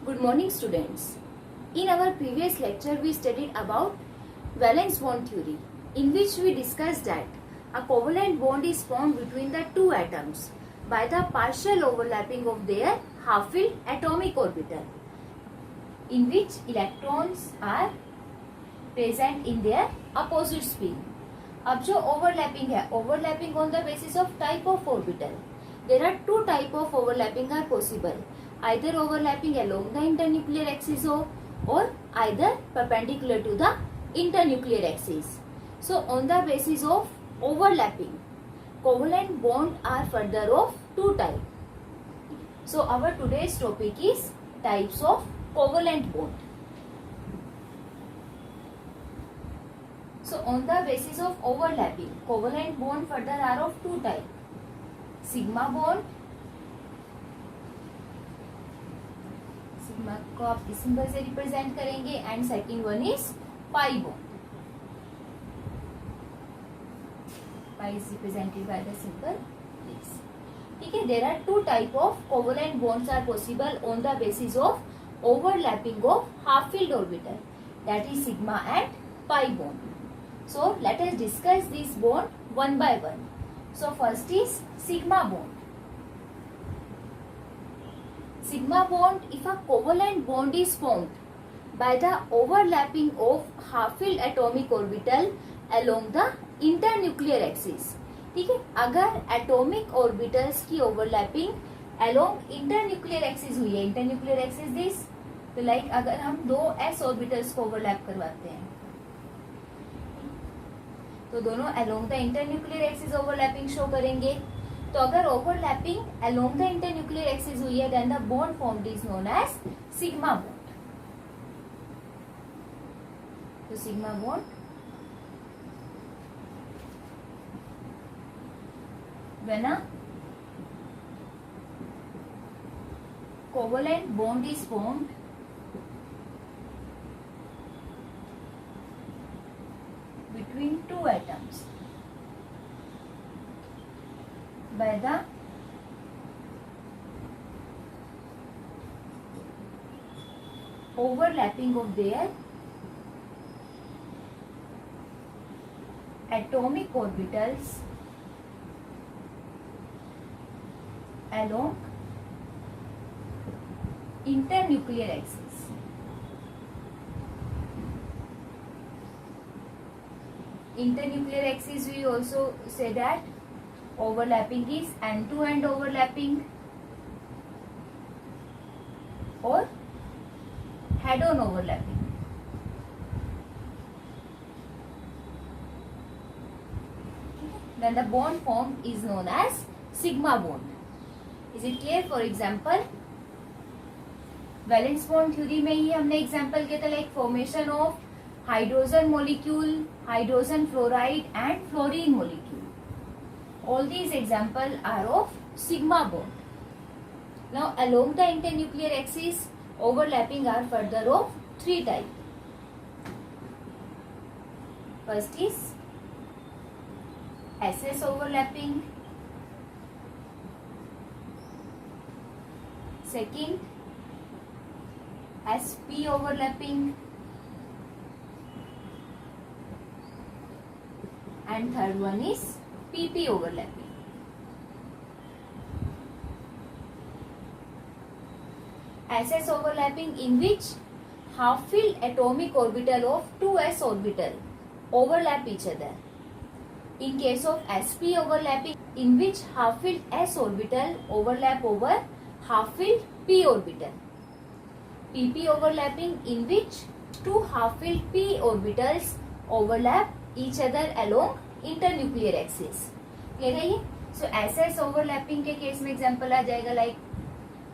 Good morning, students. In our previous lecture, we studied about valence bond theory, in which we discussed that a covalent bond is formed between the two atoms by the partial overlapping of their half-filled atomic orbital, in which electrons are present in their opposite spin. अब जो overlapping है, overlapping on the basis of type of orbital. There are two type of overlapping are possible. Either overlapping along the internuclear axis or either perpendicular to the internuclear axis. So on the basis of overlapping, covalent bond are further of two type. So our today's topic is types of covalent bond. So on the basis of overlapping, covalent bond further are of two type. Sigma bond, sigma को आप इस symbol से represent करेंगे and second one is pi bond. Pi is represented by the symbol this. ठीक है, there are two type of covalent bonds are possible on the basis of overlapping of half filled orbital, that is sigma and pi bond. So let us discuss this bond one by one. So first is sigma bond. Sigma bond, if a covalent bond is formed by the overlapping of half-filled atomic orbital along the internuclear axis. ठीक है, अगर atomic orbitals की overlapping along internuclear axis हुई है, internuclear axis this, तो like अगर हम दो s orbitals को overlap करवाते हैं तो दोनों along the internuclear axis overlapping show करेंगे. तो अगर overlapping along the internuclear axis हुई है then the bond formed is known as sigma bond. तो sigma bond when a covalent bond is formed between two atoms by the overlapping of their atomic orbitals along internuclear axis. Internuclear axis, we also say that overlapping is end-to-end overlapping or head-on overlapping. Then the bond formed is known as sigma bond. Is it clear? For example, valence bond theory में ही हमने example किया था like formation of hydrogen molecule, hydrogen fluoride and fluorine molecule. All these examples are of sigma bond. Now along the internuclear axis, overlapping are further of three type. First is SS overlapping. Second, SP overlapping. And third one is PP overlapping. SS overlapping, in which half-filled atomic orbital of 2s orbital overlap each other. In case of SP overlapping, in which half-filled s orbital overlap over half-filled p orbital. PP overlapping, in which two half-filled p orbitals overlap each other along internuclear axis. Clear है ये? सो SS overlapping के case में example आ जाएगा like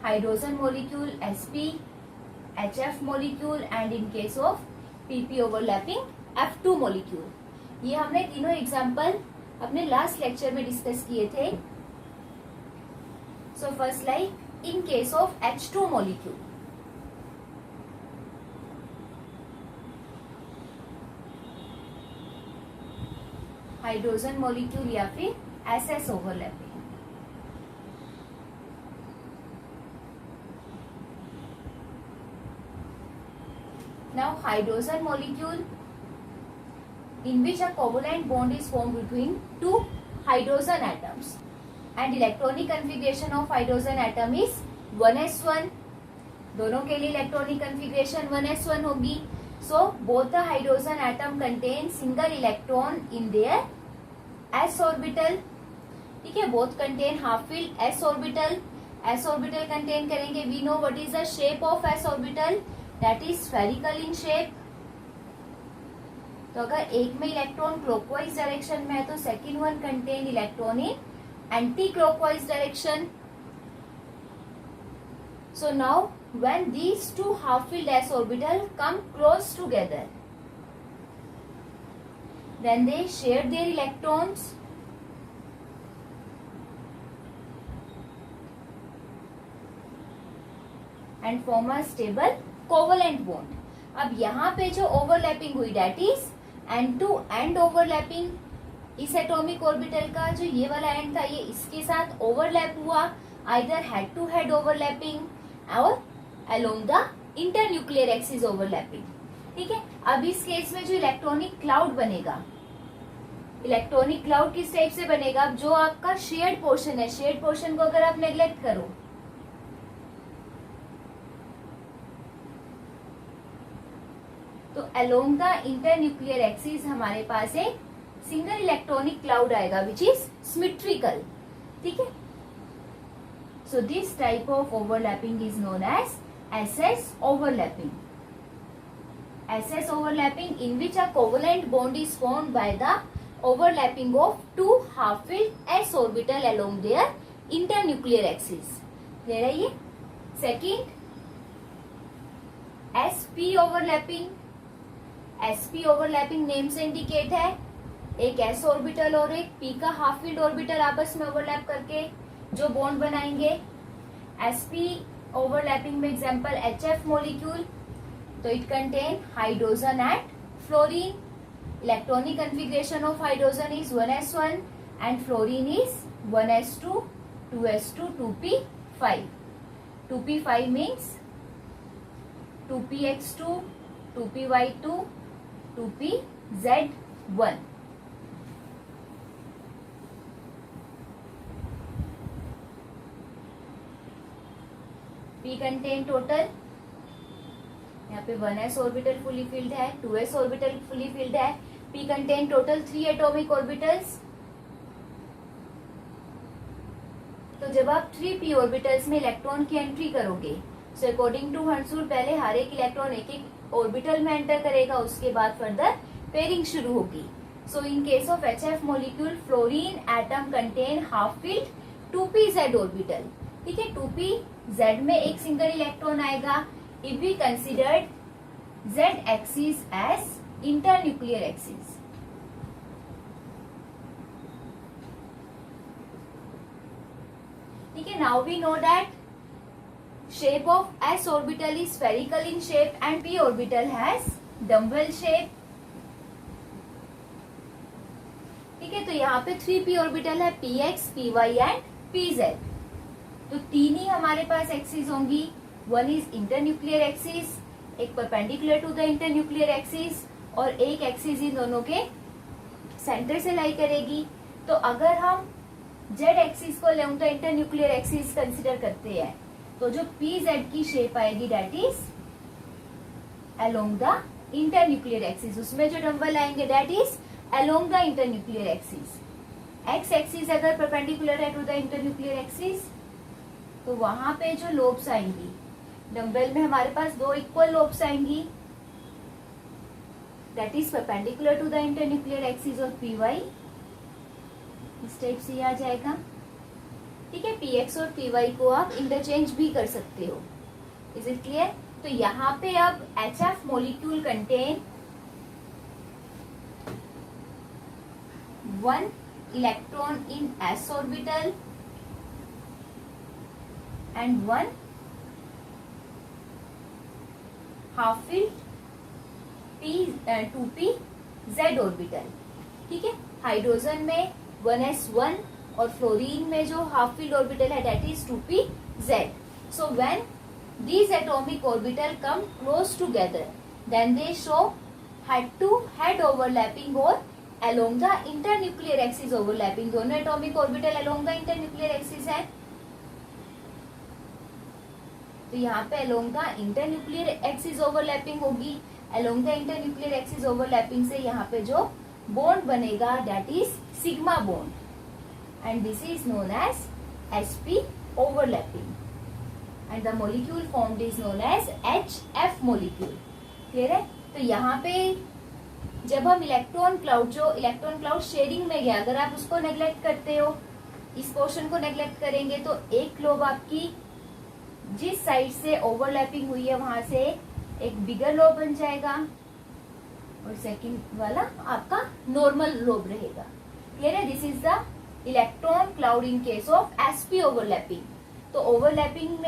hydrogen molecule sp, HF molecule and in case of PP overlapping F2 molecule. ये हमने तीनों example अपने last lecture में डिस्कस किए थे. So first like in case of H2 molecule, hydrogen molecule या फिर SS overlapping. Now hydrogen molecule in which a covalent bond is formed between two hydrogen atoms, and electronic configuration of hydrogen atom is 1s1. दोनों के लिए electronic configuration 1s1 होगी. So both the hydrogen atom contain single electron in their s orbital. ठीक है, both contain half filled s orbital. s orbital contain करेंगे. We know what is the shape of s orbital, that is spherical in shape. तो अगर एक में electron clockwise direction में है तो second one contain electron in anti clockwise direction. So now when these two half filled s orbital come close together, then they share their electrons and form a stable covalent bond. अब यहाँ पे जो overlapping हुई that is end to end overlapping. इस atomic orbital का जो ये वाला एंड था ये इसके साथ ओवरलैप हुआ, either head to head overlapping और along the internuclear axis overlapping. ठीक है, अब इस केस में जो इलेक्ट्रॉनिक क्लाउड बनेगा, इलेक्ट्रॉनिक क्लाउड किस टाइप से बनेगा? जो आपका शेयर्ड पोर्शन है, शेयर्ड पोर्शन को अगर आप नेग्लेक्ट करो तो अलोंग द इंटरन्यूक्लियर एक्सिस हमारे पास एक सिंगल इलेक्ट्रॉनिक क्लाउड आएगा विच इज सिमेट्रिकल. ठीक है, so this type of overlapping is known as SS overlapping. SS overlapping in which a covalent bond is formed by the overlapping of two half-filled s orbital along their internuclear axis. Clear है ये? Second, sp overlapping. sp overlapping name से indicate है एक s orbital और एक p का half filled orbital आपस में ओवरलैप करके जो बॉन्ड बनाएंगे. sp ओवरलैपिंग में एग्जांपल HF मॉलिक्यूल, तो it contain hydrogen and fluorine. Electronic configuration of hydrogen is 1s1 and fluorine is 1s2, 2s2, 2p5. 2p5 means 2px2, 2py2, 2pz1. P contain total, यहाँ पे 1s orbital fully filled है, 2s orbital fully filled है. P contain total 3 atomic orbitals. तो जब आप 3p orbitals में electron की entry करोगे, सो अकॉर्डिंग टू हर्ट्जबर्ग पहले हर एक इलेक्ट्रॉन एक एक ऑर्बिटल में एंटर करेगा, उसके बाद फर्दर पेयरिंग शुरू होगी. So in case of HF molecule fluorine atom contain half filled 2pz orbital. ठीक है, 2pz में एक सिंगल इलेक्ट्रॉन आएगा. If we considered z axis as internuclear axis. ठीक है, now we know that shape of s orbital is spherical in shape and p orbital has dumbbell shape. ठीक है, तो यहाँ पे 3p ऑर्बिटल है, px, py एंड pz. तो तीन ही हमारे पास एक्सिस होंगी. वन इज इंटरन्यूक्लियर एक्सिस, एक perpendicular to the internuclear axis और एक एक्सिस इन दोनों के सेंटर से लाई करेगी. तो अगर हम z एक्सिस को लें तो इंटरन्यूक्लियर एक्सिस कंसिडर करते हैं, तो जो pz की शेप आएगी that is along the internuclear axis. उसमें जो डम्बल आएंगे that is along the internuclear axis. x axis अगर परपेंडिकुलर है टू द इंटरन्यूक्लियर एक्सिस तो वहां पे जो लोब्स आएंगी, डम्बल में हमारे पास दो इक्वल लोब्स आएंगी that is perpendicular to the internuclear axis और py इस टाइप से आ जाएगा. ठीक है, px और py को आप इंटरचेंज भी कर सकते हो. Is it clear? तो यहाँ पे अब HF molecule contain 1 electron in s orbital and 1 half filled 2pz orbital. ठीक है, हाइड्रोजन में 1s1 और फ्लोरीन में जो हाफ फील्ड ऑर्बिटल है that is 2pz. So when these atomic orbital come close together, Then they show head to head overlapping or along the internuclear axis overlapping. दोनों atomic orbital along the internuclear axis है, तो यहाँ पे along the internuclear axis overlapping होगी. Along the internuclear axis overlapping से यहाँ पे जो bond बनेगा that is sigma bond, and this is known as sp overlapping, and the molecule formed is known as HF molecule. Clear है? तो यहाँ पे जब हम इलेक्ट्रॉन क्लाउड, जो इलेक्ट्रॉन क्लाउड शेयरिंग में गया, अगर आप उसको नेग्लेक्ट करते हो, इस पोर्शन को नेग्लेक्ट करेंगे, तो एक लोब आपकी जिस साइड से ओवरलैपिंग हुई है वहां से एक बिगर लोब बन जाएगा और सेकंड वाला आपका नॉर्मल लोब रहेगा. क्लियर है? This is the electron cloud in case of SP overlapping. तो ओवरलैपिंग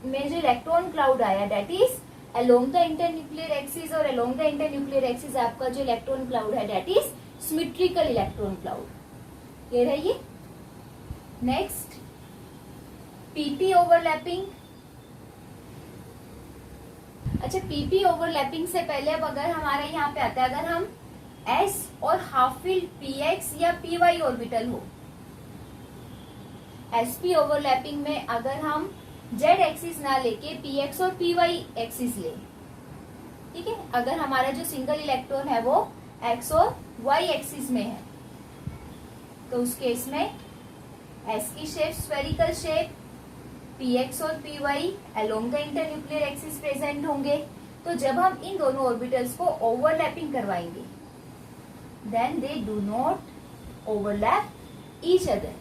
में जो इलेक्ट्रॉन क्लाउड आया that is along the internuclear axis, और अलोंग द इंटरन्यूक्लियर एक्सिस आपका जो इलेक्ट्रॉन क्लाउड है that is symmetrical electron cloud. Clear है ये? Next PP overlapping. अच्छा, पीपी ओवरलैपिंग से पहले अब अगर हमारे यहाँ पे आता है, अगर हम एस और हाफ फील्ड पीएक्स या पीवाई ऑर्बिटल हो, एसपी ओवरलैपिंग में अगर हम जेड एक्सिस ना लेके पीएक्स और पीवाई एक्सिस ले, ठीक है, अगर हमारा जो सिंगल इलेक्ट्रॉन है वो एक्स और वाई एक्सिस में है, तो उस केस में एस की शेप स्फेरिकल शेप, पीएक्स और p y along the internuclear axis present होंगे. तो जब हम इन दोनों ऑर्बिटल्स को ओवरलैपिंग करवाएंगे then they do not overlap each other.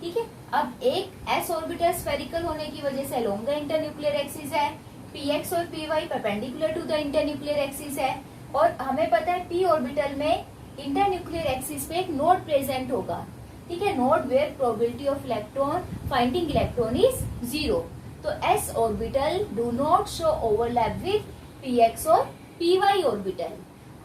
ठीक है, अब एक एस ऑर्बिटल स्फेरिकल होने की वजह से अलोंग द इंटरन्यूक्लियर एक्सिस है, पीएक्स और p y perpendicular to the internuclear axis है, और हमें पता है पी ऑर्बिटल में इंटरन्यूक्लियर एक्सिस पे एक नोड प्रेजेंट होगा. ठीक है, node where probability of electron finding electron is 0. तो s orbital do not show overlap with p x और p y orbital,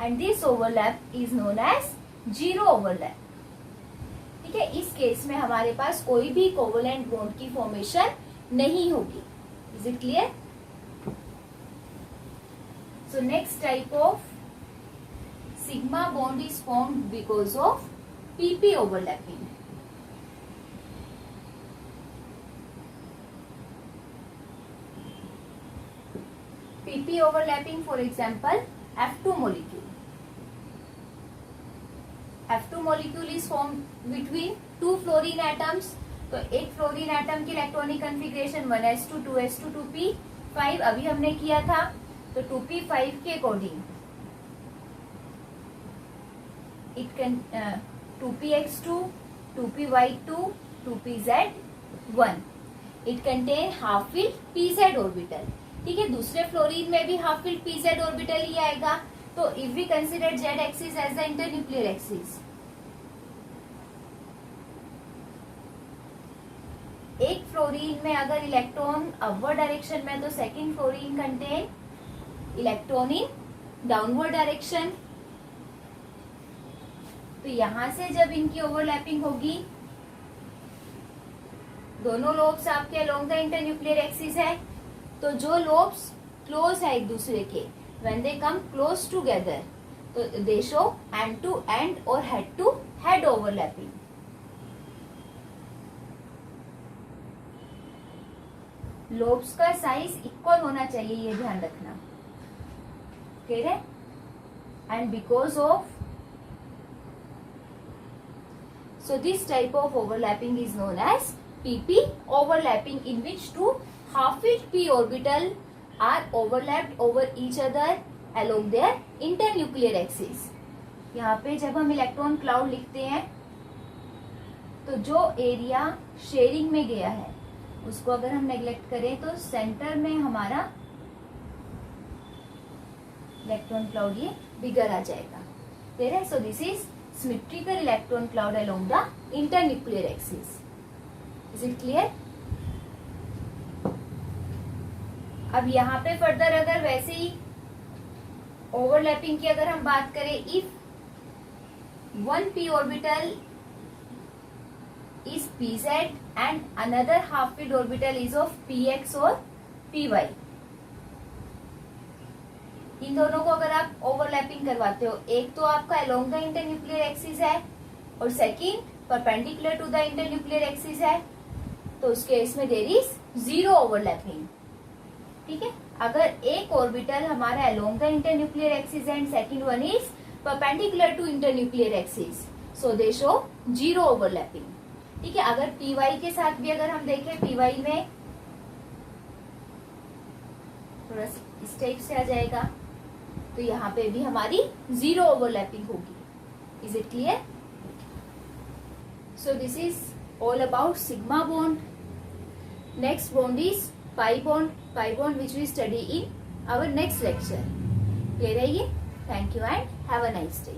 and this overlap is known as zero overlap. ठीक है, इस केस में हमारे पास कोई भी कोवलेंट बॉन्ड की फॉर्मेशन नहीं होगी. Is it clear? So next type of sigma bond is formed because of PP overlapping. PP overlapping, for example F2 molecule. F2 molecule is formed between two fluorine atoms. तो एक fluorine atom की electronic configuration 1s2 2s2 2p5 अभी हमने किया था. तो 2p5 के according it can 2px2 2py2 2pz1. It contain half filled pz orbital. ठीक है, दूसरे फ्लोरीन में भी हाफ फील्ड pz ऑर्बिटल ही आएगा. तो if we consider z axis as the internuclear axis, एक फ्लोरीन में अगर इलेक्ट्रॉन अपवर्ड डायरेक्शन में, तो second fluorine contain electron in downward direction. तो यहां से जब इनकी ओवरलैपिंग होगी, दोनों लोब्स आपके अलोंग द इंटरन्यूक्लियर एक्सिस है, तो जो लोब्स क्लोज है एक दूसरे के, when they come close together, तो they show end to end और head to head overlapping. Lobes का साइज इक्वल होना चाहिए, ये ध्यान रखना. क्लियर है? And because of, so this type of overlapping is known as pp overlapping, in which two half-filled p orbital are overlapped over each other along their internuclear axis. यहाँ पे जब हम इलेक्ट्रॉन क्लाउड लिखते हैं, तो जो area sharing में गया है उसको अगर हम नेग्लेक्ट करें, तो सेंटर में हमारा इलेक्ट्रॉन क्लाउड ये बिगर आ जाएगा. क्लियर है? So this is symmetrical electron cloud along the internuclear axis. Is it clear? अब यहाँ पे फर्दर अगर वैसे ही ओवरलैपिंग की अगर हम बात करें, if one p orbital is pz and another half filled orbital is of px or py, इन दोनों को अगर आप ओवरलैपिंग करवाते हो, एक तो आपका अलोंग द इंटरन्यूक्लियर एक्सिस है और second perpendicular to the internuclear axis है, तो उस केस में देयर इज जीरो ओवरलैपिंग। ठीक है, अगर एक ऑर्बिटल हमारा along the internuclear axis and second one is perpendicular to internuclear axis, so they show zero overlapping. ठीक है, अगर पीवाई के साथ भी अगर हम देखें, पीवाई में थोड़ा इस टाइप से आ जाएगा, तो यहाँ पे भी हमारी जीरो ओवरलैपिंग होगी। Is it clear? So this is all about sigma bond. Next bond is pi bond which we study in our next lecture. Clear है ये? Thank you and have a nice day.